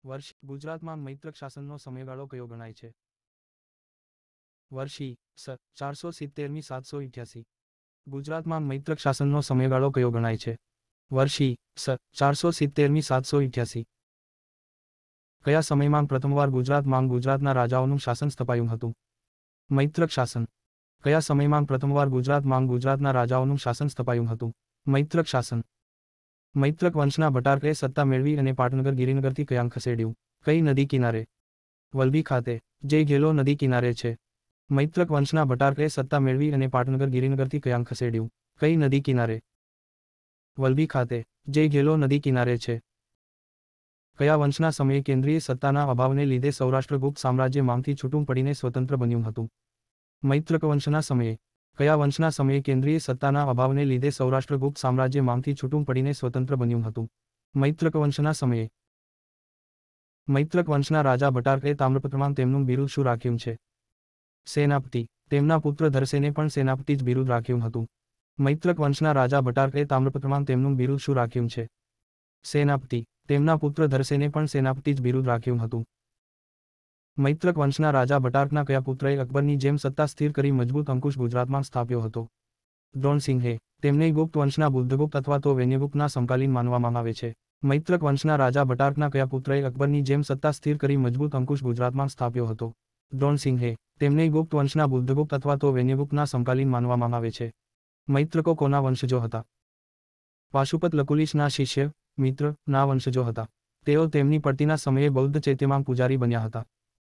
વર્ષ ગુજરાતમાં મૈત્રક શાસનનો સમયગાળો કયો ગણાય છે? વર્ષ ઈ. સ. 470મી 788. ગુજરાતમાં મૈત્રક શાસનનો સમયગાળો કયો ગણાય છે? વર્ષ ઈ. સ. 470મી 788. કયા સમયમાં પ્રથમવાર ગુજરાતમાં ગુજરાતના રાજાઓનું શાસન સ્થપાયું હતું? મૈત્રક શાસન. કયા સમયમાં પ્રથમવાર ગુજરાતમાં ગુજરાતના રાજાઓનું શાસન સ્થપાયું હતું? મૈત્રક શાસન. મૈત્રક વંશના ભટારકે સત્તા મેળવી અને પાટનગર ગિરિનગરથી ક્યાં ખસેડ્યું? કઈ નદી કિનારે? વલભી ખાતે. જે ઘેલો નદી કિનારે છે. મૈત્રક વંશના ભટારકે સત્તા મેળવી અને પાટનગર ગિરિનગરથી ક્યાં ખસેડ્યું? કઈ નદી કિનારે? વલભી ખાતે. જે ઘેલો નદી કિનારે છે. કયા વંશના સમયે કેન્દ્રીય સત્તાના અભાવને લીધે સૌરાષ્ટ્ર ગુપ્ત સામ્રાજ્યમાંથી છૂટું પડીને સ્વતંત્ર બન્યું હતું? મૈત્રક વંશના સમયે. કયા વંશના સમયે કેન્દ્રીય સત્તાના અભાવને લીધે સૌરાષ્ટ્ર ગુપ્ત સામ્રાજ્યમાંથી છૂટું પડીને સ્વતંત્ર બન્યું હતું? મૈત્રક વંશના સમયે. મૈત્રક વંશના રાજા ભટારકે તામ્રપત્રમાં તેમનું બિરુદ શું રાખ્યું છે? સેનાપતિ. તેમના પુત્ર ધરસેને પણ સેનાપતિ જ બિરુદ રાખ્યું હતું. મૈત્રક વંશના રાજા ભટારકે તામ્રપત્રમાં તેમનું બિરુદ શું રાખ્યું છે? સેનાપતિ. તેમના પુત્ર ધરસેને પણ સેનાપતિ જ બિરુદ રાખ્યું હતું. મૈત્રક વંશના રાજા ભટારકના કયા પુત્રએ અકબરની જેમ સત્તા સ્થિર કરી મજબૂત અંકુશ ગુજરાતમાં સ્થાપ્યો હતો? દ્રોણસિંહે. તેમને ગુપ્ત વંશના બુદ્ધગુપ્ત અથવા તો વૈન્યગુપ્તના સમકાલીન માનવામાં આવે છે. મૈત્રક વંશના રાજા ભટારકના કયા પુત્રએ અકબરની જેમ સત્તા સ્થિર કરી મજબૂત અંકુશ ગુજરાતમાં સ્થાપ્યો હતો? દ્રોણસિંહે. તેમને ગુપ્ત વંશના બુદ્ધગુપ્ત અથવા તો વૈન્યગુપ્તના સમકાલીન માનવામાં આવે છે. મૈત્રકો કોના વંશજો હતા? પાશુપત લકુલિશના શિષ્ય, મિત્ર, ના વંશજો હતા. તેઓ તેમની પડતીના સમયે બૌદ્ધ ચૈત્યમાં પૂજારી બન્યા હતા.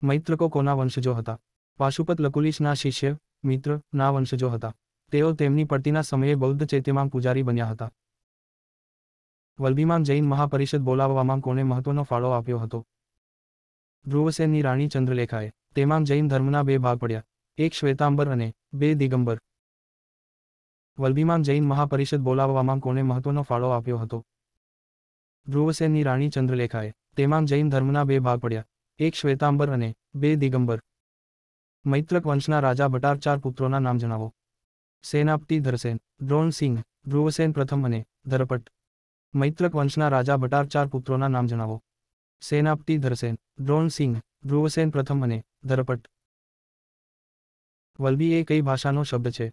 મૈત્રકો કોના વંશજો હતા? પાશુપત લકુલિશના શિષ્ય, મિત્ર, ના વંશજો હતા. તેઓ તેમની પડતીના સમયે બૌદ્ધ ચૈત્યમાં પૂજારી બન્યા હતા. વલભીમાં જૈન મહાપરિષદ બોલાવવામાં કોણે મહત્વનો ફાળો આપ્યો હતો? ધ્રુવસેનની રાણી ચંદ્રલેખાએ. તેમાં જૈન ધર્મના બે ભાગ પડ્યા, એક શ્વેતાંબર અને બે દિગંબર. વલભીમાં જૈન મહાપરિષદ બોલાવવામાં કોણે મહત્વનો ફાળો આપ્યો હતો? ધ્રુવસેનની રાણી ચંદ્રલેખાએ. તેમાં જૈન ધર્મના બે ભાગ પડ્યા, એક શ્વેતાંબર અને બે દિગંબર. મૈત્રક વંશના રાજા ભટાર 4 પુત્રોના નામ જણાવો. સેનાપતિ ધરસેન, દ્રોણસિંહ, ધ્રુવસેન પ્રથમ અને ધરપટ. મૈત્રક વંશના રાજા ભટાર 4 પુત્રોના નામ જણાવો. સેનાપતિ ધરસેન, દ્રોણસિંહ, ધ્રુવસેન પ્રથમ અને ધરપટ. વલ્લભી એ કઈ ભાષાનો શબ્દ છે?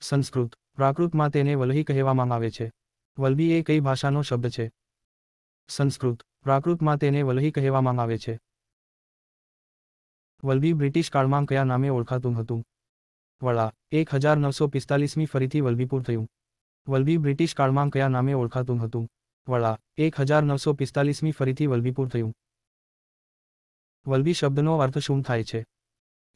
સંસ્કૃત. પ્રાકૃતમાં તેને વલહી કહેવામાં આવે છે. વલ્લભી એ કઈ ભાષાનો શબ્દ છે? સંસ્કૃત. પ્રાકૃતમાં તેને વલહી કહેવામાં આવે છે. વલ્લભી બ્રિટિશ કાળમાં કયા નામે ઓળખાતું હતું? વડા. 1945મી ફરીથી વલ્લભીપુર થયું. વલ્લભી બ્રિટિશ કાળમાં કયા નામે ઓળખાતું હતું? વડા. 1945મી ફરીથી વલ્લભીપુર થયું. વલ્લભી શબ્દનો અર્થ શું થાય છે?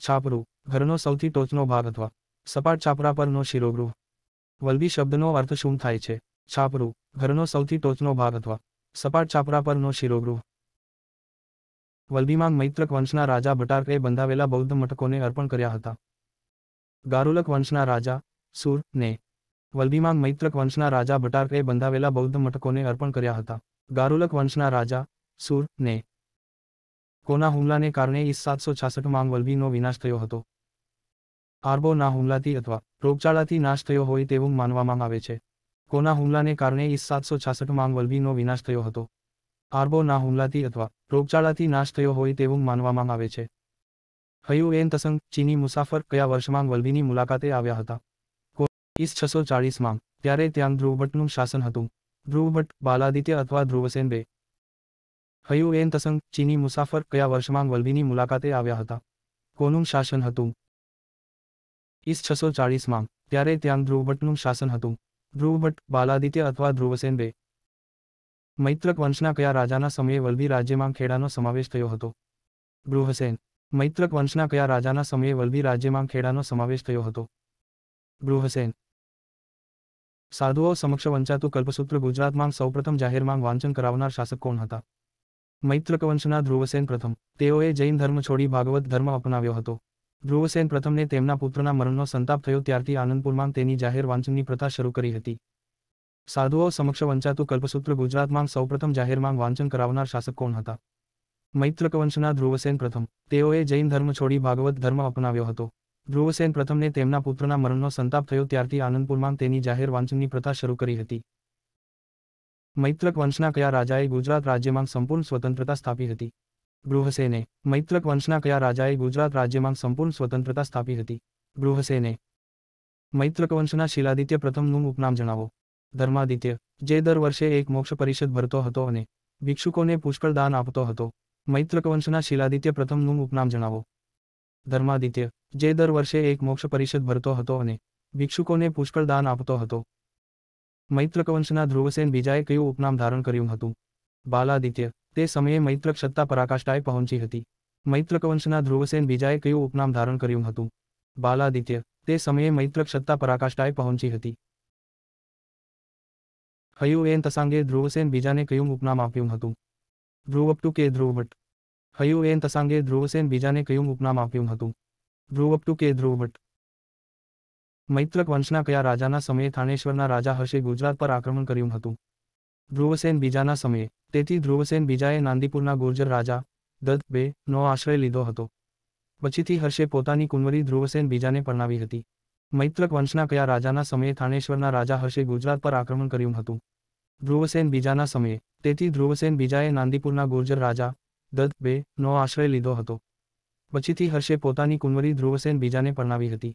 છાપરું. ઘરનો સૌથી ટોચનો ભાગ અથવા સપાટ છાપરા પરનો શિરોગૃહ. વલ્લભી શબ્દનો અર્થ શું થાય છે? છાપરું. ઘરનો સૌથી ટોચનો ભાગ અથવા સપાટ છાપરા પરનો શિરોગૃહ. વલ્લભીમાં મૈત્રક વંશના રાજા ભટારકે બંધાવેલા બૌદ્ધ મઠકોને અર્પણ કર્યા હતા. ગારુલક વંશના રાજા સુર ને. વલ્લભીમાં મૈત્રક વંશના રાજા ભટારકે બંધાવેલા બૌદ્ધ મઠકોને અર્પણ કર્યા હતા. ગારુલક વંશના રાજા સુર ને. કોના હુમલાને કારણે ઈસ 766માં વલ્લભીનો વિનાશ થયો હતો? આરબોના હુમલાથી અથવા રોગચાળાથી નાશ થયો હોય તેવું માનવામાં આવે છે. કોના હુમલાને કારણે ઈસ 766માં વલ્લભીનો વિનાશ થયો હતો? આરબોના હુમલાથી અથવા રોગચાળાથી નાશ થયો હોય તેવું માનવામાં આવે છે. હયુ એન તસંગ ચીની મુસાફર કયા વર્ષમાં વલ્લભીની મુલાકાતે આવ્યા હતા? ઈસ 640માં. ત્યારે ત્યાં ધ્રુવભટ્ટનું શાસન હતું. ધ્રુવભટ્ટ, બાલાદિત્ય અથવા ધ્રુવસેન બે. હયુ એન તસંગ ચીની મુસાફર કયા વર્ષમાં વલ્લભીની મુલાકાતે આવ્યા હતા? કોનું શાસન હતું? ઈસ 640માં. ત્યારે ત્યાં ધ્રુવભટ્ટનું શાસન હતું. ધ્રુવભટ્ટ, બાલાદિત્ય અથવા ધ્રુવસેન બે. મૈત્રક વંશના કયા રાજાના સમયે વલ્લભી રાજ્યમાં ખેડાનો સમાવેશ થયો હતો? બૃહસેન. મૈત્રક વંશના કયા રાજાના સમયે વલ્લભી રાજ્યમાં ખેડાનો સમાવેશ થયો હતો? બૃહસેન. સાધુઓ સમક્ષ વંચાતું કલ્પસૂત્ર ગુજરાતમાં સૌપ્રથમ જાહેરમાં વાંચન કરાવનાર શાસક કોણ હતા? મૈત્રક વંશના ધ્રુવસેન પ્રથમ. તેઓએ જૈન ધર્મ છોડી ભાગવત ધર્મ અપનાવ્યો હતો. ધ્રુવસેન પ્રથમને તેમના પુત્રના મરણનો સંતાપ થયો ત્યારથી આનંદપુરમાં તેની જાહેર વાંચનની પ્રથા શરૂ કરી હતી. સાધુઓ સમક્ષ વંચાતું કલ્પસૂત્ર ગુજરાતમાં સૌપ્રથમ જાહેરમાં વાંચન કરાવનાર શાસક કોણ હતા? મૈત્રક વંશના ધ્રુવસેન પ્રથમ. તેઓએ જૈન ધર્મ છોડી ભાગવત ધર્મ અપનાવ્યો હતો. ધ્રુવસેન પ્રથમને તેમના પુત્રના મરણનો સંતાપ થયો ત્યારથી આનંદપુરમાં તેની જાહેર વાંચનની પ્રથા શરૂ કરી હતી. મૈત્રક વંશના કયા રાજાએ ગુજરાત રાજ્યમાં સંપૂર્ણ સ્વતંત્રતા સ્થાપી હતી? બૃહસેને. મૈત્રક વંશના કયા રાજાએ ગુજરાત રાજ્યમાં સંપૂર્ણ સ્વતંત્રતા સ્થાપી હતી? બૃહસેને. મૈત્રક વંશના શિલાદિત્ય પ્રથમનું ઉપનામ જણાવો. ધર્માદિત્ય, જે દર વર્ષે એક મોક્ષ પરિષદ ભરતો હતો અને ભિક્ષુકોને પુષ્કળ દાન આપતો હતો. મૈત્રક વંશના શિલાદિત્ય પ્રથમનું ઉપનામ જણાવો. ધર્માદિત્ય, જે દર વર્ષે એક મોક્ષ પરિષદ ભરતો હતો અને ભિક્ષુકોને પુષ્કળ દાન આપતો હતો. મૈત્રક વંશના ધ્રુવસેન બીજાએ કયું ઉપનામ ધારણ કર્યું હતું? બાલાદિત્ય, તે સમયે મૈત્રક સત્તા પરાકાષ્ઠાએ પહોંચી હતી. મૈત્રક વંશના ધ્રુવસેન બીજાએ કયું ઉપનામ ધારણ કર્યું હતું? બાલાદિત્ય, તે સમયે મૈત્રક સત્તા પરાકાષ્ઠાએ પહોંચી હતી. હયુએન તસાંગે ધ્રુવસેન બીજાને કયું ઉપનામ આપ્યું હતું? ધ્રુવપ્ટુ કે ધ્રુવભટ્ટ. હયુએન તસાંગે ધ્રુવસેન બીજાને કયું ઉપનામ આપ્યું હતું? ધ્રુવપ્ટુ કે ધ્રુવભટ્ટ. મૈત્રક વંશના કયા રાજાના સમયે થાનેશ્વરના રાજા હર્ષે ગુજરાત પર આક્રમણ કર્યું હતું? ધ્રુવસેન બીજાના સમયે. તેથી ધ્રુવસેન બીજાએ નાંદીપુરના ગુર્જર રાજા દત્ત નો આશ્રય લીધો હતો. પછીથી હર્ષે પોતાની કુંવરી ધ્રુવસેન બીજાને પરણાવી હતી. મૈત્રક વંશના કયા રાજાના સમયે થાનેશ્વરના રાજા હર્ષે ગુજરાત પર આક્રમણ કર્યું હતું? ધ્રુવસેન બીજાના સમયે. તેથી ધ્રુવસેન બીજાએ નાંદીપુરના ગુર્જર રાજા દત્ત નો આશ્રય લીધો હતો. પછીથી હર્ષે પોતાની કુંવરી ધ્રુવસેન બીજાને પરણાવી હતી.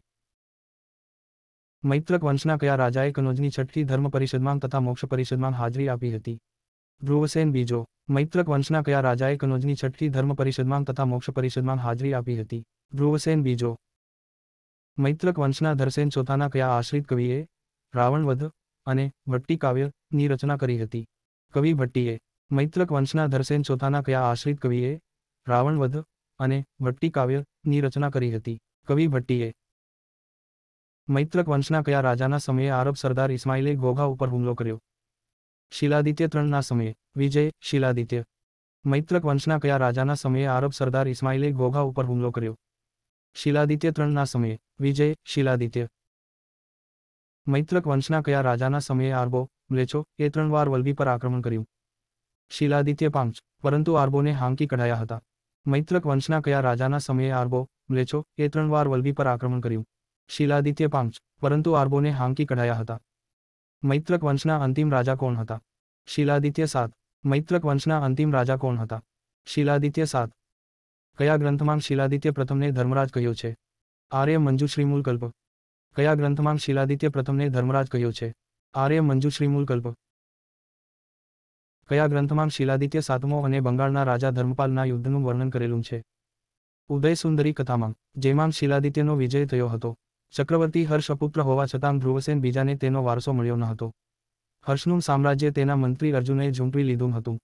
મૈત્રક વંશના કયા રાજાએ કનોજની છઠ્ઠી ધર્મ પરિષદમાં તથા મોક્ષ પરિષદમાં હાજરી આપી હતી? ધ્રુવસેન બીજો. મૈત્રક વંશના કયા રાજાએ કનોજની છઠ્ઠી ધર્મ પરિષદમાં તથા મોક્ષ પરિષદમાં હાજરી આપી હતી? ધ્રુવસેન બીજો. મૈત્રક વંશના ધરસેન ચોથાના કયા આશ્રિત કવિએ રાવણવધ અને ભટ્ટી કાવ્યની રચના કરી હતી? કવિ ભટ્ટીએ. મૈત્રક વંશના ધરસેન ચોથાના કયા આશ્રિત કવિએ રાવણવધ અને ભટ્ટી કાવ્યની રચના કરી હતી? કવિ ભટ્ટીએ. મૈત્રક વંશના કયા રાજાના સમયે આરબ સરદાર ઇસ્માઇલે ઘોઘા ઉપર હુમલો કર્યો? શિલાદિત્ય ત્રણના સમયે. વિજય શિલાદિત્ય. મૈત્રક વંશના કયા રાજાના સમયે આરબ સરદાર ઇસ્માઇલે ઘોઘા ઉપર હુમલો કર્યો? શિલાદિત્ય ત્રણના સમયે. વિજય શિલાદિત્ય. મૈત્રક વંશના કયા રાજાના સમયે આરબો મ્લેચ્છો એ 3 વાર વલ્લભી પર આક્રમણ કર્યું? શિલાદિત્ય પાંચ. પરંતુ આરબોને હાંકી કઢાયા હતા. મૈત્રક વંશના કયા રાજાના સમયે આરબો મ્લેચ્છો એ 3 વાર વલ્લભી પર આક્રમણ કર્યું? શિલાદિત્ય પાંચ. પરંતુ આરબોને હાંકી કઢાયા હતા. મૈત્રક વંશના અંતિમ રાજા કોણ હતા? શિલાદિત્ય સાત. મૈત્રક વંશના અંતિમ રાજા કોણ હતા? શિલાદિત્ય સાત. કયા ગ્રંથમાં શિલાદિત્ય પ્રથમને ધર્મરાજ કહ્યો છે? આર્ય મંજુશ્રીમૂલ કલ્પ. કયા ગ્રંથમાં શિલાદિત્ય પ્રથમને ધર્મરાજ કહ્યો છે? આર્ય મંજુશ્રીમૂલ કલ્પ. કયા ગ્રંથમાં શિલાદિત્ય સાતમો અને બંગાળના રાજા ધર્મપાલના યુદ્ધનું વર્ણન કરેલું છે? ઉદય સુંદરી કથામાં, જેમાં શિલાદિત્યનો વિજય થયો હતો. ચક્રવર્તી હર્ષ અપુત્ર હોવા છતાં ધ્રુવસેન બીજાને તેનો વારસો મળ્યો ન હતો. હર્ષનું સામ્રાજ્ય તેના મંત્રી અર્જુનએ ઝૂંટવી લીધું હતું.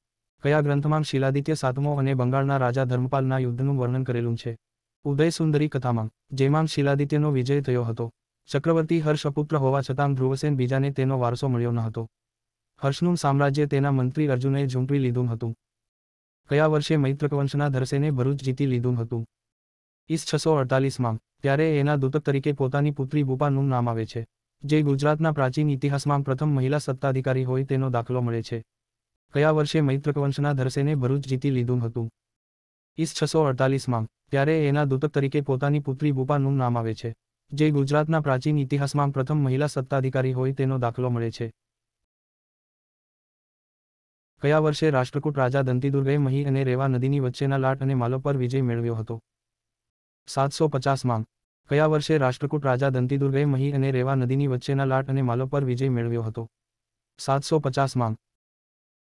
કયા ગ્રંથમાં શિલાદિત્ય સાતમો અને બંગાળના રાજા ધર્મપાલના યુદ્ધનું વર્ણન કરેલું છે? ઉદય સુંદરી કથામાં, જેમાં શિલાદિત્યનો વિજય થયો હતો. ચક્રવર્તી હર્ષ અપુત્ર હોવા છતાં ધ્રુવસેન બીજાને તેનો વારસો મળ્યો ન હતો. હર્ષનું સામ્રાજ્ય તેના મંત્રી અર્જુનએ ઝૂંટવી લીધું હતું. કયા વર્ષે મૈત્રક વંશના ધરસેને ભરૂચ જીતી લીધું હતું? ઈસ 648માં. ત્યારે એના દૂતક તરીકે પોતાની પુત્રી બુપાનું નામ આવે છે, જે ગુજરાતના પ્રાચીન ઇતિહાસમાં પ્રથમ મહિલા સત્તાધિકારી હોય તેનો દાખલો મળે છે. કયા વર્ષે મૈત્રક વંશના ધરસેને ભરૂચ જીતી લીધું હતું? ઈસ 648માં. ત્યારે એના દૂતક તરીકે પોતાની પુત્રી બુપાનું નામ આવે છે, જે ગુજરાતના પ્રાચીન ઇતિહાસમાં પ્રથમ મહિલા સત્તાધિકારી હોય તેનો દાખલો મળે છે. કયા વર્ષે રાષ્ટ્રકૂટ રાજા દંતીદુર્ગએ મહી અને રેવા નદીની વચ્ચેના લાટ અને માલો પર વિજય મેળવ્યો હતો? 750માં. કયા વર્ષે રાષ્ટ્રકૂટ રાજા દંતીદુર્ગએ મહી અને રેવા નદીની વચ્ચેના લાટ અને માલો પર વિજય મેળવ્યો હતો? 750માં.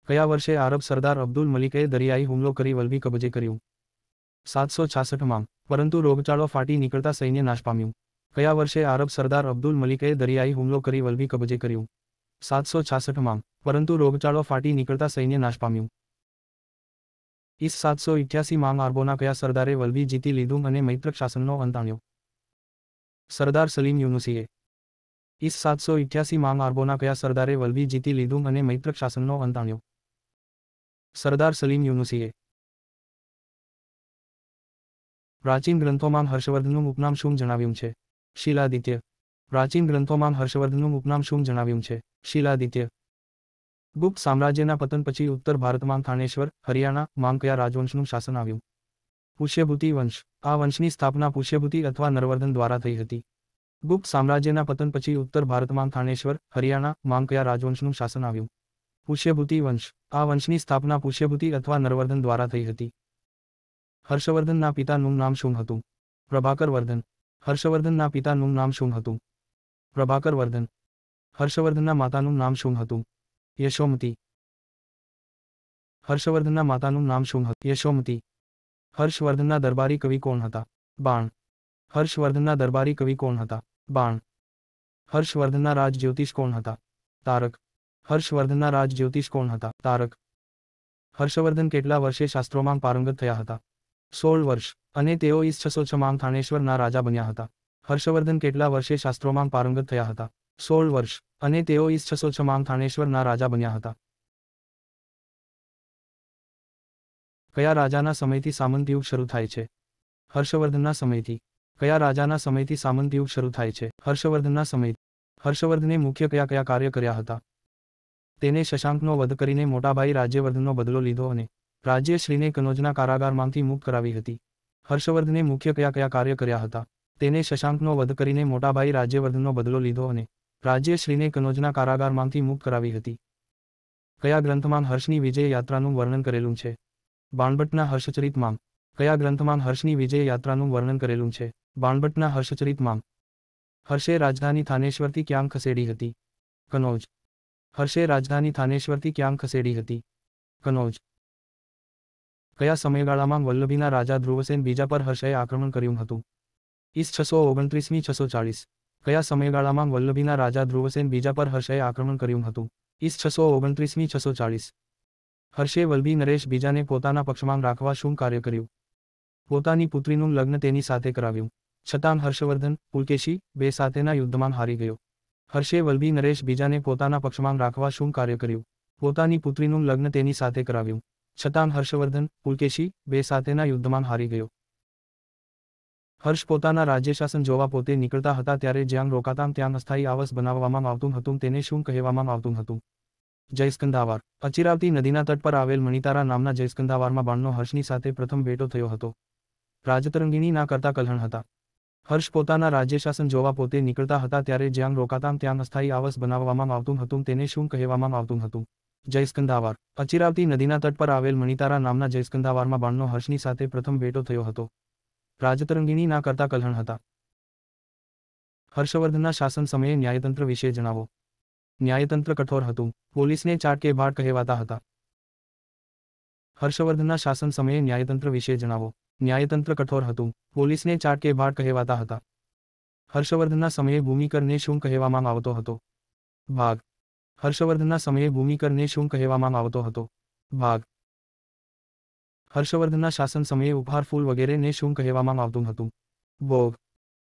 કયા વર્ષે આરબ સરદાર અબ્દુલ મલિકે દરિયાઈ હુમલો કરી વલ્લભી કબજે કર્યું? 766માં. પરંતુ રોગચાળો ફાટી નીકળતા સૈન્ય નાશ પામ્યું. કયા વર્ષે આરબ સરદાર અબ્દુલ મલિકે દરિયાઈ હુમલો કરી વલ્લભી કબજે કર્યું? 766માં. પરંતુ રોગચાળો ફાટી નીકળતા સૈન્ય નાશ પામ્યું. ઈસ 788માં આરબોના કયા સરદારે વલ્લભી જીતી લીધું અને મૈત્રક શાસનનો અંત આણ્યો? સરદાર સલીમ યુનુસીએ. ઈસ 788માં આરબોના કયા સરદારે વલ્લભી જીતી લીધું અને મૈત્રક શાસનનો અંત આણ્યો? સરદાર સલીમ યુનુસીએ. પ્રાચીન ગ્રંથોમાં હર્ષવર્ધનનું ઉપનામ શું જણાવ્યું છે? શિલાદિત્ય. પ્રાચીન ગ્રંથોમાં હર્ષવર્ધનનું ઉપનામ શું જણાવ્યું છે? શિલાદિત્ય. ગુપ્ત સામ્રાજ્યના પતન પછી ઉત્તર ભારતમાં થાનેશ્વર, હરિયાણા માં કયા રાજવંશનું શાસન આવ્યું? પુષ્યભૂતિ વંશ. આ વંશની સ્થાપના પુષ્યભૂતિ અથવા નરવર્ધન દ્વારા થઈ હતી. ગુપ્ત સામ્રાજ્યના પતન પછી ઉત્તર ભારતમાં થાનેશ્વર, હરિયાણા માં કયા રાજવંશનું શાસન આવ્યું? પુષ્યભૂતિ વંશ. આ વંશની સ્થાપના પુષ્યભૂતિ અથવા નરવર્ધન દ્વારા થઈ હતી. હર્ષવર્ધનના પિતાનું નામ શું હતું? પ્રભાકર વર્ધન. હર્ષવર્ધનના પિતાનું નામ શું હતું? પ્રભાકર વર્ધન. હર્ષવર્ધનના માતાનું નામ શું હતું? યશોમતી. હર્ષવર્ધનના માતાનું નામ શું હતું? યશોમતી. હર્ષવર્ધનના દરબારી કવિ કોણ હતા? બાણ. હર્ષવર્ધનના દરબારી કવિ કોણ હતા? બાણ. હર્ષવર્ધનના રાજ જ્યોતિષ કોણ હતા? તારક. હર્ષવર્ધનના રાજ જ્યોતિષ કોણ હતા? તારક. હર્ષવર્ધન કેટલા વર્ષે શાસ્ત્રોમાં પારંગત થયા હતા? 16 વર્ષ. અને તેઓ ઈસ 606માં થાનેશ્વરના રાજા બન્યા હતા. હર્ષવર્ધન કેટલા વર્ષે શાસ્ત્રોમાં પારંગત થયા હતા? 16 વર્ષ. અને તેઓ ઈસ 606માં થાનેશ્વરના રાજા બન્યા હતા. કયા રાજાના સમયથી સામંત યુગ શરૂ થાય છે? હર્ષવર્ધનના સમયથી. કયા રાજાના સમયથી સામંત યુગ શરૂ થાય છે? હર્ષવર્ધનના સમય. હર્ષવર્ધને મુખ્ય કયા કયા કાર્ય કર્યા હતા? તેને શશાંકનો વધ કરીને મોટાભાઈ રાજ્યવર્ધનનો બદલો લીધો અને રાજ્યશ્રીને કનોજના કારાગારમાંથી મુક્ત કરાવી હતી. હર્ષવર્ધને મુખ્ય કયા કયા કાર્ય કર્યા હતા? તેને શશાંકનો વધ કરીને મોટાભાઈ રાજ્યવર્ધનનો બદલો લીધો અને રાજ્યશ્રીને કનોજના કારાગારમાંથી મુક્ત કરાવી હતી. કયા ગ્રંથમાં હર્ષની વિજય યાત્રાનું વર્ણન કરેલું છે? બાણભટ્ટના હર્ષચરિતમાં. કયા ગ્રંથમાં હર્ષની વિજય યાત્રાનું વર્ણન કરેલું છે? બાણભટ્ટના હર્ષચરિતમાં. હર્ષે રાજધાની થાનેશ્વરથી ક્યાં ખસેડી હતી? કનોજ. હર્ષે રાજધાની થાનેશ્વરથી ક્યાં ખસેડી હતી? કનોજ. કયા સમયગાળામાં વલ્લભીના રાજા ધ્રુવસેન બીજા પર હર્ષએ આક્રમણ કર્યું હતું? ઈસ 629મી 640. કયા સમયગાળામાં વલ્લભીના રાજા ધ્રુવસેન બીજા પર હર્ષએ આક્રમણ કર્યું હતું? ઈસ 629મી 640. હર્ષે વલ્લભી નરેશ બીજાને પોતાના પક્ષમાં રાખવા શું કાર્ય કર્યું? પોતાની પુત્રીનું લગ્ન તેની સાથે કરાવ્યું. છતાં હર્ષવર્ધન, પુલકેશી બે સાથેના યુદ્ધમાં હારી ગયો. હર્ષે વલ્લભી નરેશ બીજાને પોતાના પક્ષમાં રાખવા શું કાર્ય કર્યું? પોતાની પુત્રીનું લગ્ન તેની સાથે કરાવ્યું. છતાં હર્ષવર્ધન, પુલકેશી બે સાથેના યુદ્ધમાં હારી ગયો. હર્ષ પોતાના રાજ્યશાસન જોવા પોતે નીકળતા હતા ત્યારે જ્યાં રોકાતા ત્યાં અસ્થાયી આવાસ બનાવવામાં આવતું હતું તેને શું કહેવામાં આવતું હતું? જયસ્કંધાવાર. અચિરાવતી નદીના તટ પર આવેલ મણિતારા નામના જયસ્કંધાવારમાં બાણનો હર્ષની સાથે પ્રથમ ભેટો થયો હતો. રાજતરંગીણી ના કરતા કલ્હણ હતા. હર્ષ પોતાના રાજ્યશાસન જોવા પોતે નીકળતા હતા ત્યારે જ્યાં રોકાતા ત્યાં અસ્થાયી આવાસ બનાવવામાં આવતું હતું તેને શું કહેવામાં આવતું હતું? જયસ્કંધાવાર. અચિરાવતી નદીના તટ પર આવેલ મણિતારા નામના જયસ્કંધાવારમાં બાણનો હર્ષની સાથે પ્રથમ ભેટો થયો હતો. રાજતરંગીણી ના કરતા કલ્હણ હતા. હર્ષવર્ધનના શાસન સમયે ન્યાયતંત્ર વિશે જણાવો. ન્યાયતંત્ર કઠોર હતું. પોલીસને ચાટ કે ભાટ કહેવાતા હતા. હર્ષવર્ધનના શાસન સમયે ન્યાયતંત્ર વિશે જણાવો. ન્યાયતંત્ર કઠોર હતું. પોલીસને ચાટ કે ભાટ કહેવાતા હતા. હર્ષવર્ધનના સમયે ભૂમિકરને શું કહેવામાં આવતો હતો? ભાગ. હર્ષવર્ધનના સમયે ભૂમિકરને શું કહેવામાં આવતો હતો? ભાગ. હર્ષવર્ધનના શાસન સમયે ઉપહાર ફૂલ વગેરેને શું કહેવામાં આવતું હતું? ભોગ.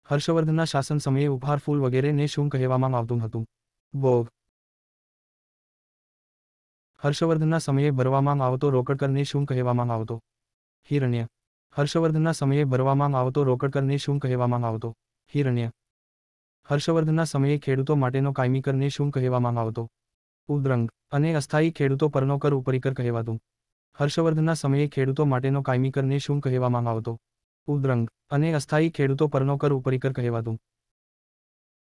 હર્ષવર્ધનના શાસન સમયે ઉપહાર ફૂલ વગેરેને શું કહેવામાં આવતું હતું? ભોગ. હર્ષવર્ધનના સમયે ભરવામાં આવતો રોકડકરને શું કહેવામાં આવતો? હિરણ્ય. હર્ષવર્ધનના સમયે ભરવામાં આવતો રોકડકરને શું કહેવામાં આવતો? હિરણ્ય. હર્ષવર્ધનના સમયે ખેડૂતો માટેનો કાયમી કરને શું કહેવામાં આવતો? ઉદ્રંગ. અને અસ્થાયી ખેડૂતો પરનો કર ઉપરીકર કહેવાતું. હર્ષવર્ધનના સમયે ખેડૂતો માટેનો કાયમી કરને શું કહેવામાં આવતો? ઉદ્રંગ. અને અસ્થાયી ખેડૂતો પરનો કર ઉપરીકર કહેવાતું.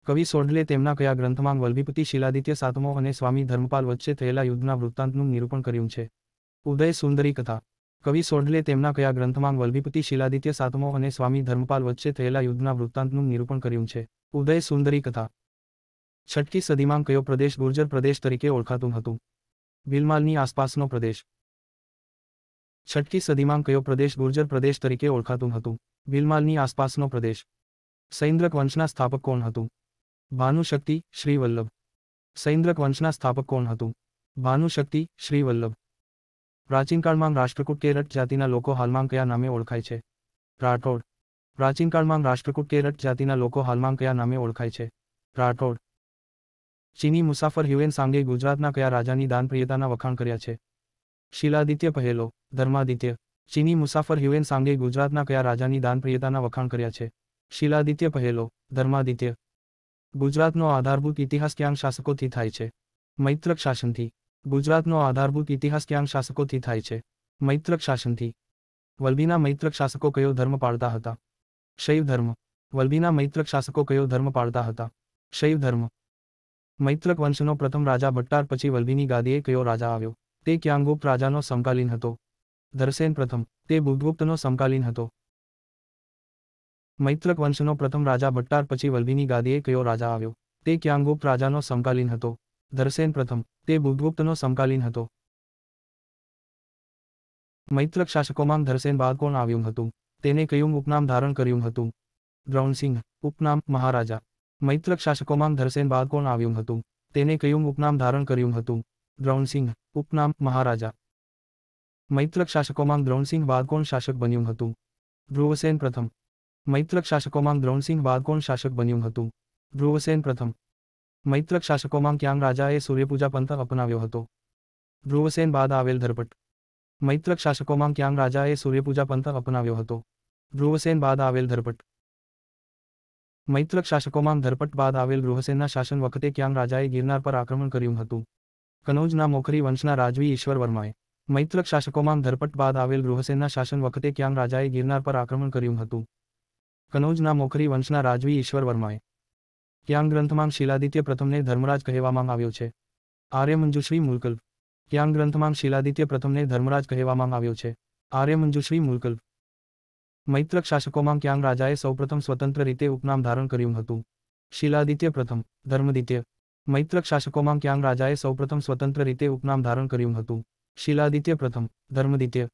કવિ સોઢલે તેમના કયા ગ્રંથમાં વલ્લભીપતિ શિલાદિત્ય સાતમો અને સ્વામી ધર્મપાલ વચ્ચે થયેલા યુદ્ધના વૃત્તાંતનું નિરૂપણ કર્યું છે? ઉદય સુંદરી કથા. કવિ સોઢલે તેમના કયા ગ્રંથમાં વલ્લભીપતિ શિલાદિત્ય સાતમો અને સ્વામી ધર્મપાલ વચ્ચે થયેલા યુદ્ધના વૃત્તાંતનું નિરૂપણ કર્યું છે? ઉદય સુંદરી કથા. છઠ્ઠી સદીમાં કયો પ્રદેશ ગુર્જર પ્રદેશ તરીકે ઓળખાતું હતું? ભીલમાલની આસપાસનો પ્રદેશ. છઠ્ઠી સદીમાં કયો પ્રદેશ ગુર્જર પ્રદેશ તરીકે ઓળખાતું હતું? ભીલમાલની આસપાસનો પ્રદેશ. સૈન્દ્રક વંશના સ્થાપક કોણ હતું? ભાનુશક્તિ, શ્રીવલ્લભ. સૈન્દ્રક વંશના સ્થાપક કોણ હતું? ભાનુશક્તિ, શ્રીવલ્લભ. પ્રાચીનકાળમાં રાષ્ટ્રકૂટ કેરટ જાતિના લોકો હાલમાં કયા નામે ઓળખાય છે? રાઠોડ. પ્રાચીનકાળમાં રાષ્ટ્રકૂટ કેરટ જાતિના લોકો હાલમાં કયા નામે ઓળખાય છે? રાઠોડ. ચીની મુસાફર હ્યુએન સાંગે ગુજરાતના કયા રાજાની દાનપ્રિયતાના વખાણ કર્યા છે? શિલાદિત્ય પહેલો, ધર્માદિત્ય. ચીની મુસાફર હ્યુએન સાંગે ગુજરાતના કયા રાજાની દાનપ્રિયતાના વખાણ કર્યા છે? શિલાદિત્ય પહેલો, ધર્માદિત્ય. ગુજરાતનો આધારભૂત ઇતિહાસ ક્યાં શાસકોથી થાય છે? મૈત્રક શાસનથી. ગુજરાતનો આધારભૂત ઇતિહાસ ક્યાં શાસકોથી થાય છે? મૈત્રક શાસનથી. વલ્લભીના મૈત્રક શાસકો કયો ધર્મ પાળતા હતા? શૈવ ધર્મ. વલ્લભીના મૈત્રક શાસકો કયો ધર્મ પાળતા હતા? શૈવ ધર્મ. મૈત્રક વંશનો પ્રથમ રાજા ભટ્ટાર પછી વલ્લભીની ગાદીએ કયો રાજા આવ્યો? તે ક્યાંગુપ્ત રાજાનો સમકાલીન હતો. ધરસેન પ્રથમ. તે બુદ્ધગુપ્તનો સમકાલીન હતો. મૈત્રક વંશનો પ્રથમ રાજા ભટ્ટાર પછી વલ્લભીની ગાદીએ કયો રાજા આવ્યો? તે ક્યાંગુપ્ત રાજાનો સમકાલીન હતો. ધરસેન પ્રથમ. તે બુદ્ધગુપ્તનો સમકાલીન હતો. મૈત્રક શાસકોમાં ધરસેન બાદ કોણ આવ્યું હતું? તેને કયું ઉપનામ ધારણ કર્યું હતું? દ્રોણસિંહ. ઉપનામ મહારાજા. મૈત્રક શાસકોમાં ધરસેન બાદ કોણ આવ્યું હતું? તેને કયું ઉપનામ ધારણ કર્યું હતું? દ્રોણસિંહ. ઉપનામ મહારાજા. મૈત્રક શાસકોમાં દ્રોણસિંહ બાદ કોણ શાસક બન્યું હતું? ધ્રુવસેન પ્રથમ. મૈત્રક શાસકોમાં દ્રોણસિંહ બાદ કોણ શાસક બન્યું હતું? ધ્રુવસેન પ્રથમ. મૈત્રક શાસકોમાં ક્યાંગ રાજાએ સૂર્યપૂજા પંથ અપનાવ્યો હતો? ધ્રુવસેન બાદ આવેલ ધરપટ. મૈત્રક શાસકોમાં ક્યાંગ રાજાએ સૂર્યપૂજા પંથ અપનાવ્યો હતો? ધ્રુવસેન બાદ આવેલ ધરપટ. મૈત્રક શાસકોમાં ધરપટ બાદ આવેલ ગૃહસેનના શાસન વખતે ક્યાંગ રાજાએ ગિરનાર પર આક્રમણ કર્યું હતું? કનૌજના મોખરી વંશના રાજવી ઈશ્વર વર્માએ. મૈત્રક શાસકોમાં ધરપટ બાદ આવેલ ગૃહસેનના શાસન વખતે ક્યાંગ રાજાએ ગિરનાર પર આક્રમણ કર્યું હતું? કનૌજના મોખરી વંશના રાજવી ઈશ્વર વર્માએ. ક્યાંગ ગ્રંથમાં શિલાદિત્ય પ્રથમને ધર્મરાજ કહેવામાં આવ્યો છે? આર્યમંજુશ્રી મૂલકલ્પ. ક્યાંગ ગ્રંથમાં શિલાદિત્ય પ્રથમને ધર્મરાજ કહેવામાં આવ્યો છે? આર્યમંજુશ્રી મૂલકલ્પ. મૈત્રક શાસકોમાં ક્યાંગ રાજાએ સૌપ્રથમ સ્વતંત્ર રીતે ઉપનામ ધારણ કર્યું હતું? શિલાદિત્ય પ્રથમ. ધર્મદિત્ય. મૈત્રક શાસકોમાં ક્યાંગ રાજાએ સૌપ્રથમ સ્વતંત્ર રીતે ઉપનામ ધારણ કર્યું હતું? શિલાદિત્ય પ્રથમ. ધર્મદિત્ય.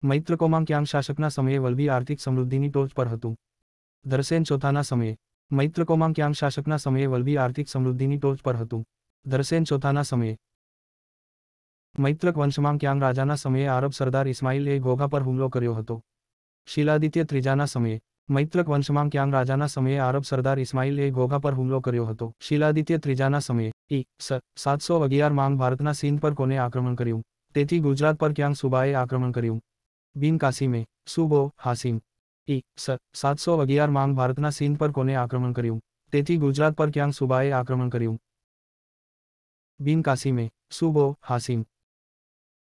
મૈત્રકોમાં ક્યાંગ શાસકના સમયે વલ્લભી આર્થિક સમૃદ્ધિની ટોચ પર હતું? ધરસેન ચોથાના સમયે. મૈત્રકોમાં ક્યાંગ શાસકના સમયે વલ્લભી આર્થિક સમૃદ્ધિની ટોચ પર હતું? ધરસેન ચોથાના સમયે. મૈત્રક વંશમાં ક્યાંગ રાજાના સમયે આરબ સરદાર ઇસ્માઇલ ઘોઘા પર હુમલો કર્યો હતો? શિલાદિત્ય ત્રીજાના સમયે. મૈત્રક વંશમાં ક્યાંગ રાજાના સમયે આરબ સરદાર ઇસ્માઇલ ઘોઘા પર હુમલો કર્યો હતો? શિલાદિત્ય ત્રીજાના સમયે. ઈ.સ. 711 માં ભારતના સિંધ પર કોને આક્રમણ કર્યું? તેથી ગુજરાત પર ક્યાંગ સુબાએ આક્રમણ કર્યું? બિન કાસિમે. સુબો હાસિમ. ઈ.સ. 711 માં ભારતના સિંધ પર કોને આક્રમણ કર્યું? તેથી ગુજરાત પર ક્યાંગ સુબાએ આક્રમણ કર્યું? બિન કાસિમે. સુબો હાસિમ.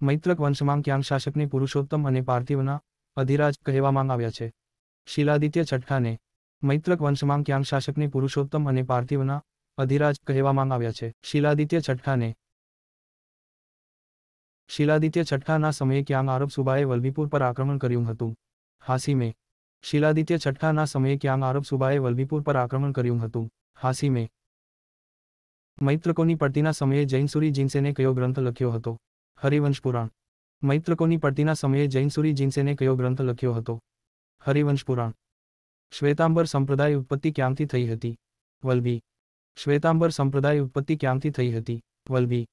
મૈત્રક વંશમાં ક્યાંગ શાસકને પુરુષોત્તમ અને પાર્થિવના અધિરાજ કહેવામાં આવ્યા છે? શિલાદિત્ય છઠ્ઠાને. મૈત્રક વંશમાં ક્યાંગ શાસકને પુરુષોત્તમ અને પાર્થિવના અધિરાજ કહેવામાં આવ્યા છે? શિલાદિત્ય છઠ્ઠાને. શિલાદિત્ય છઠ્ઠાના સમયે ક્યાંગ આરબ સુબાએ વલ્લભીપુર પર આક્રમણ કર્યું હતું? હાસિમે. શિલાદિત્ય છઠ્ઠાના સમયે ક્યાંગ આરબ સુબાએ વલ્લભીપુર પર આક્રમણ કર્યું હતું? હાસિમે. મૈત્રકોની પડતીના સમયે જૈનસુરી જીનસેને કયો ગ્રંથ લખ્યો હતો? હરિવંશ પુરાણ. મૈત્રકોની પડતીના સમયે જૈનસુરી જીનસેને કયો ગ્રંથ લખ્યો હતો? હરિવંશ પુરાણ. શ્વેતાંબર સંપ્રદાય ઉત્પત્તિ ક્યાંથી થઈ હતી? વલ્લભી. શ્વેતાંબર સંપ્રદાય ઉત્પત્તિ ક્યાંથી થઈ હતી? વલ્લભી.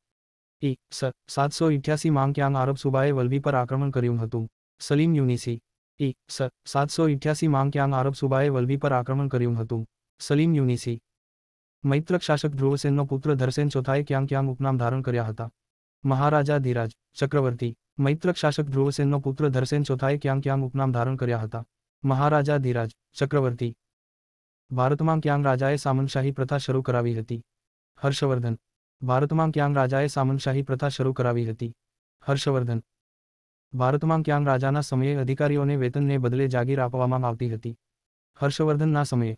ઈ.સ. 788 માં ક્યાંગ આરબ સુબાએ વલ્લભી પર આક્રમણ કર્યું હતું? સલીમ યુનિસી. ઈ.સ. 788 માં ક્યાંગ આરબ સુબાએ વલ્લભી પર આક્રમણ કર્યું હતું? સલીમ યુનિસી. મૈત્રક શાસક ધ્રુવસેનનો પુત્ર ધરસેન ચોથાએ ક્યાંગ ઉપનામ ધારણ કર્યા હતા? મહારાજા ધીરાજ. ચક્રવર્તી. મૈત્રક શાસક ધ્રુવસેનનો પુત્ર ધરસેન ચોથાએ ક્યાંગ ઉપનામ ધારણ કર્યા હતા? મહારાજા ધીરાજ. ચક્રવર્તી. ભારતમાં ક્યાંગ રાજાએ સામંતશાહી પ્રથા શરૂ કરાવી હતી? હર્ષવર્ધન. ભારતમાં ક્યાંગ રાજાએ સામંતશાહી પ્રથા શરૂ કરાવી હતી? હર્ષવર્ધન. ભારતમાં ક્યાંગ રાજાના સમયે અધિકારીઓને વેતનને બદલે જાગીર આપવામાં આવતી હતી? હર્ષવર્ધનના સમયે.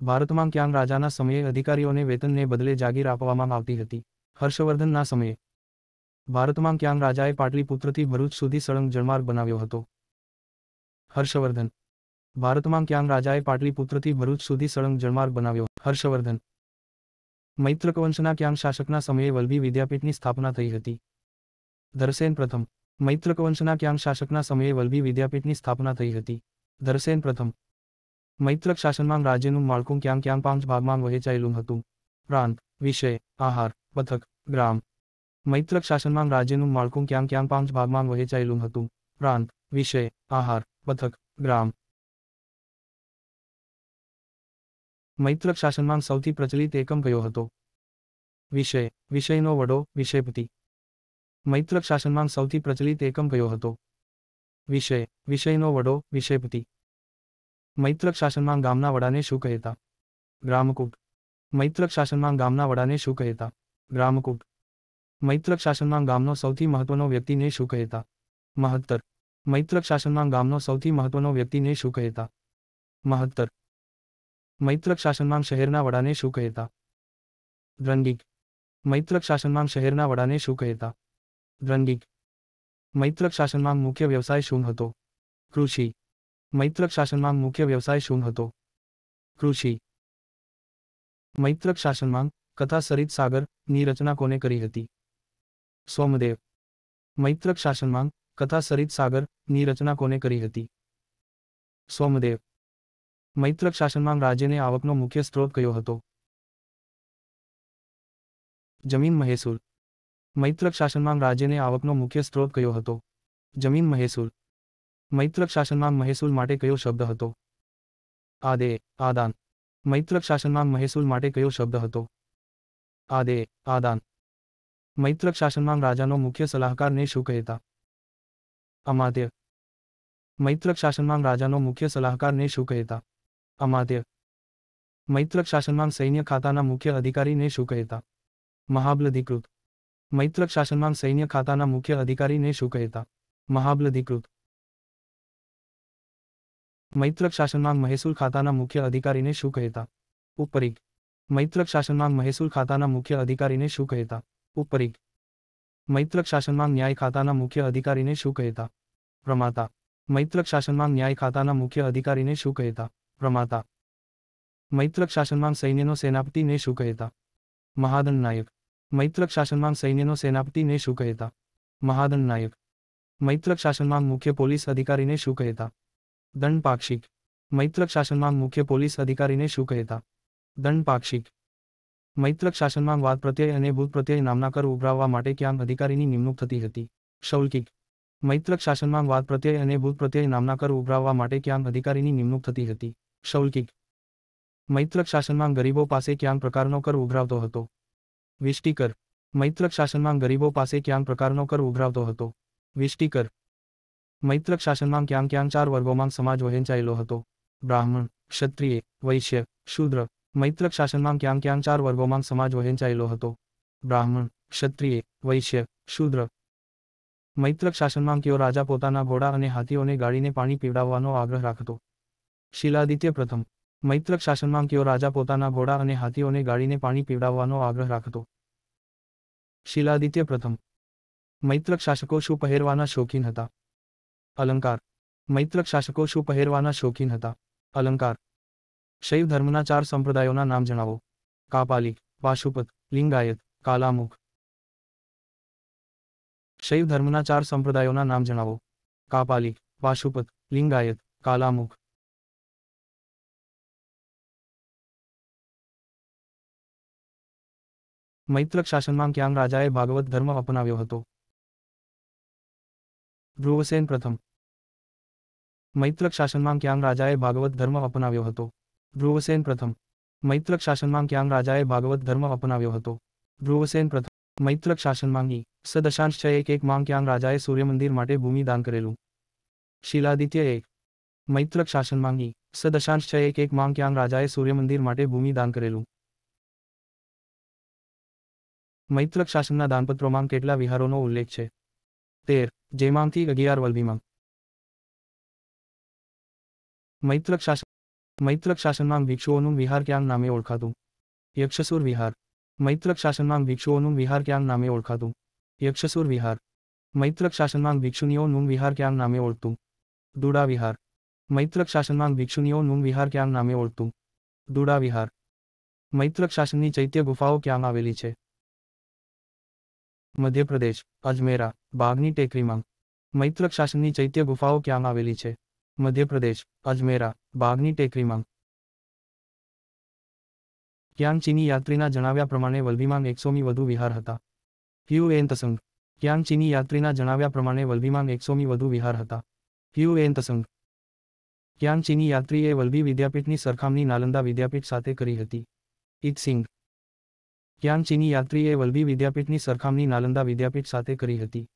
ભારતમાં ક્યાંગ રાજાના સમયે અધિકારીઓને વેતનને બદલે જાગીર આપવામાં આવતી હતી? હર્ષવર્ધનના સમયે. ભારતમાં ક્યાંગ રાજાએ પાટલીપુત્રથી ભરૂચ સુધી સળંગ જળમાર્ગ બનાવ્યો હતો? હર્ષવર્ધન. ભારતમાં ક્યાંગ રાજાએ પાટલીપુત્રથી ભરૂચ સુધી સળંગ જળમાર્ગ બનાવ્યો? હર્ષવર્ધન. મૈત્રક વંશના ક્યાંગ શાસકના સમયે વલ્લભી વિદ્યાપીઠની સ્થાપના થઈ હતી? ધરસેન પ્રથમ. મૈત્રક વંશના ક્યાંગ શાસકના સમયે વલ્લભી વિદ્યાપીઠની સ્થાપના થઈ હતી? ધરસેન પ્રથમ. મૈત્રક શાસનમાં રાજ્યનું માળખું ક્યાંગ 5 ભાગમાં વહેંચાયેલું હતું? પ્રાંત, વિષય, આહાર, પથક, ગ્રામ. મૈત્રક શાસનમાં રાજ્યનું માળખું ક્યાંગ 5 ભાગમાં વહેંચાયેલું હતું? પ્રાંત, વિષય, આહાર, પથક, ગ્રામ. મૈત્રક શાસનમાં સૌથી પ્રચલિત એકમ કયો હતો? વિષય. વિષયનો વડો, વિષયપતિ. મૈત્રક શાસનમાં સૌથી પ્રચલિત એકમ કયો હતો? વિષય. વિષયનો વડો, વિષયપતિ. મૈત્રક શાસનમાં ગામના વડાને શું કહેતા? ગ્રામકૂટ. મૈત્રક શાસનમાં ગામના વડાને શું કહેતા? ગ્રામકૂટ. મૈત્રક શાસનમાં ગામનો સૌથી મહત્વનો વ્યક્તિને શું કહેતા? મહત્તર. મૈત્રક શાસનમાં ગામનો સૌથી મહત્વનો વ્યક્તિને શું કહેતા? મહત્તર. મૈત્રક શાસનમાં શહેરના વડાને શું કહેતા? દ્રંગિક મૈત્રક શાસનમાં શહેરના વડાને શું કહેતા? દ્રંગિક મૈત્રક શાસનમાં મુખ્ય વ્યવસાય શું હતો? કૃષિ મૈત્રક શાસનમાં મુખ્ય વ્યવસાય શું હતો? કૃષિ મૈત્રક શાસનમાં કથા સરિત સાગર ની રચના કોને કરી હતી? સોમદેવ મૈત્રક શાસનમાં કથા સરિત સાગર ની રચના કોને કરી હતી? સોમદેવ મૈત્રક શાસનમાં રાજ્યને આવકનો મુખ્ય સ્ત્રોત કયો હતો? જમીન મહેસૂલ મૈત્રક શાસનમાં રાજ્યને આવકનો મુખ્ય સ્ત્રોત કયો હતો? જમીન મહેસૂલ મૈત્રક શાસનમાં મહેસૂલ માટે કયો શબ્દ હતો? આદેય આદાન મૈત્રક શાસનમાં મહેસૂલ માટે કયો શબ્દ હતો? આદેય આદાન મૈત્રક શાસનમાં રાજાનો મુખ્ય સલાહકારને શું કહેતા? અમાત્ય મૈત્રક શાસનમાં રાજાનો મુખ્ય સલાહકારને શું કહેતા? અમાત્ય મૈત્રક શાસનમાં સૈન્ય ખાતાના મુખ્ય અધિકારીને શું કહેતા? મહાબલાધિકૃત મૈત્રક શાસનમાં સૈન્ય ખાતાના મુખ્ય અધિકારીને શું કહેતા? મહાબલાધિકૃત મૈત્રક શાસનમાં મહેસૂલ ખાતાના મુખ્ય અધિકારીને શું કહેતા? ઉપરીક મૈત્રક શાસનમાં મહેસૂલ ખાતાના મુખ્ય અધિકારીને શું કહેતા? ઉપરીક મૈત્રક શાસનમાં ન્યાય ખાતાના મુખ્ય અધિકારીને શું કહેતા? પ્રમાતા મૈત્રક શાસનમાં ન્યાય ખાતાના મુખ્ય અધિકારીને શું કહેતા? પ્રમાતા મૈત્રક શાસનમાં સૈન્યનો સેનાપતિને શું કહેતા? મહાદંડનાયક મૈત્રક શાસનમાં સૈન્યનો સેનાપતિને શું કહેતા? મહાદંડનાયક મૈત્રક શાસનમાં મુખ્ય પોલીસ અધિકારીને શું કહેતા? દંડપાક્ષિક મૈત્રક શાસનમાં મુખ્ય પોલીસ અધિકારીને શું કહેતા? દંડપાક્ષિક મૈત્રક શાસનમાં વાદ પ્રત્યય અને ભૂત પ્રત્યય નામના કર ઉભરાવવા માટે ક્યાં અધિકારીની નિમણૂક થતી હતી? શૌલ્કિક મૈત્રક શાસનમાં વાદ પ્રત્યય અને ભૂત પ્રત્યય નામના કર ઉભરાવવા માટે ક્યાં અધિકારીની નિમણૂક થતી હતી? શૌલ્કિક મૈત્રક શાસનમાં ગરીબો પાસે ક્યાં પ્રકારનો કર ઉભરાવતો હતો? વિષ્ટિકર મૈત્રક શાસનમાં ગરીબો પાસે ક્યાં પ્રકારનો કર ઉભરાવતો હતો? વિષ્ટિકર મૈત્રક શાસનમાં ક્યાં ક્યાં 4 વર્ગોમાં સમાજ વહેંચાયેલો હતો? બ્રાહ્મણ ક્ષત્રિય વૈશ્ય શૂદ્ર મૈત્રક શાસનમાં ક્યાં ક્યાં 4 વર્ગોમાં સમાજ વહેંચાયેલો હતો? બ્રાહ્મણ ક્ષત્રિય વૈશ્ય શૂદ્ર મૈત્રક શાસનમાં કયો રાજા પોતાના ઘોડા અને હાથીઓને ગાળીને પાણી પીવડાવવાનો આગ્રહ રાખતો? શિલાદિત્ય પ્રથમ મૈત્રક શાસનમાં કયો રાજા પોતાના ઘોડા અને હાથીઓને ગાળીને પાણી પીવડાવવાનો આગ્રહ રાખતો? શિલાદિત્ય પ્રથમ મૈત્રક શાસકો શું પહેરવાના શોખીન હતા? અલંકાર મૈત્રક શાસકો શું પહેરવાના શોખીન હતા? અલંકાર શૈવ ધર્મના 4 સંપ્રદાયોના નામ જણાવો. કાપાલિક પાશુપત લિંગાયત કાલામુખ શૈવ ધર્મના 4 સંપ્રદાયોના નામ જણાવો. કાપાલિક પાશુપત લિંગાયત કાલામુખ મૈત્રક શાસનમાં ક્યાં રાજાએ ભાગવત ધર્મ અપનાવ્યો હતો? ધ્રુવસેન પ્રથમ મૈત્રક શાસનમાં ક્યાં રાજાએ ભાગવત ધર્મ અપનાવ્યો હતો? ધ્રુવસેન પ્રથમ મૈત્રક શાસનમાં ક્યાં રાજાએ ભાગવત ધર્મ અપનાવ્યો હતો? ધ્રુવસેન પ્રથમ મૈત્રક શાસનમાં ઈ. માં ક્યાં રાજાએ સૂર્યમંદિર માટે ભૂમિ દાન કરેલું? શિલાદિત્ય 1 મૈત્રક શાસનમાં ઈ. માં ક્યાં રાજાએ સૂર્યમંદિર માટે ભૂમિ દાન કરેલું? મૈત્રક શાસનના દાનપત્રોમાં કેટલા વિહારોનો ઉલ્લેખ છે? 13 જેમાંથી 11 વલ્ભીમાં. મૈત્રક શાસનમાં ભિક્ષુઓનું વિહાર ક્યાં નામે ઓળખાતું? યક્ષસુર વિહાર મૈત્રક શાસનમાં ભિક્ષુઓનું વિહાર ક્યાં નામે ઓળખાતું? યક્ષસુર વિહાર મૈત્રક શાસનમાં ભિક્ષુનીઓનું વિહાર ક્યાં નામે ઓળખતું? દુડા વિહાર મૈત્રક શાસનમાં ભિક્ષુનીઓનું વિહાર ક્યાં નામે ઓળખતું? દુડા વિહાર મૈત્રક શાસનની ચૈત્ય ગુફાઓ ક્યાં આવેલી છે? મધ્યપ્રદેશ અજમેરા બાગની ટેકરીમાં. મૈત્રક શાસનની ચૈત્ય ગુફાઓ ક્યાં આવેલી છે? મધ્યપ્રદેશ અજમેરા બાગની ટેકરીમાં. ક્યાં ચીની યાત્રીના જણાવ્યા પ્રમાણે વલ્ભીમાં 100મી વધુ વિહાર હતા? હ્યુએન ત્સંગ ક્યાં ચીની યાત્રીના જણાવ્યા પ્રમાણે વલ્ભીમાં 100મી વધુ વિહાર હતા? હ્યુએન ત્સંગ ક્યાં ચીની યાત્રીએ વલ્ભી વિદ્યાપીઠની સરખામણી નાલંદા વિદ્યાપીઠ સાથે કરી હતી? ઇત્સિંગ ક્યાં ચીની યાત્રીએ વલ્ભી વિદ્યાપીઠની સરખામણી નાલંદા વિદ્યાપીઠ સાથે કરી હતી?